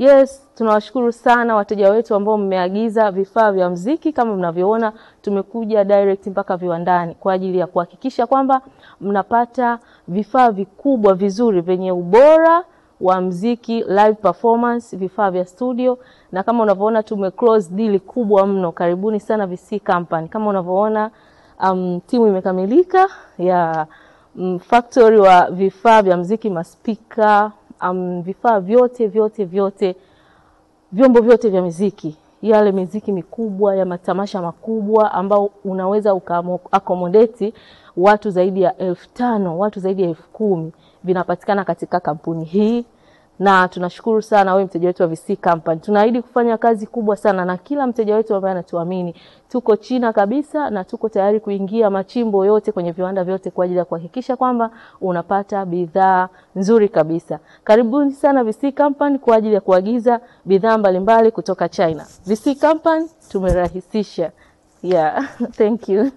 Yes, tunawashukuru sana wateja wetu ambao mmeagiza vifaa vya muziki. Kama mnavyoona tumekuja direct mpaka viwandani kwa ajili ya kuhakikisha kwamba mnapata vifaa vikubwa vizuri venye ubora wa muziki, live performance, vifaa vya studio. Na kama unavyoona tumeclose deal kubwa mno. Karibuni sana VC Company. Kama unavyoona timu imekamilika ya factory wa vifaa vya muziki, maspika, vifaa vyote vyombo vyote vya muziki, yale muziki mikubwa ya matamasha makubwa ambao unaweza accommodate watu zaidi ya 5,000, watu zaidi ya 10,000 vinapatikana katika kampuni hii. Na tunashukuru sana wewe mteja wetu wa VC Company. Tunaahidi kufanya kazi kubwa sana na kila mteja wetu ambaye anatuamini. Tuko China kabisa na tuko tayari kuingia machimbo yote kwenye viwanda vyote kwa ajili ya kuhakikisha kwamba unapata bidhaa nzuri kabisa. Karibuni sana VC Company kwa ajili ya kuagiza bidhaa mbalimbali kutoka China. VC Company tumerahisisha. Yeah, thank you.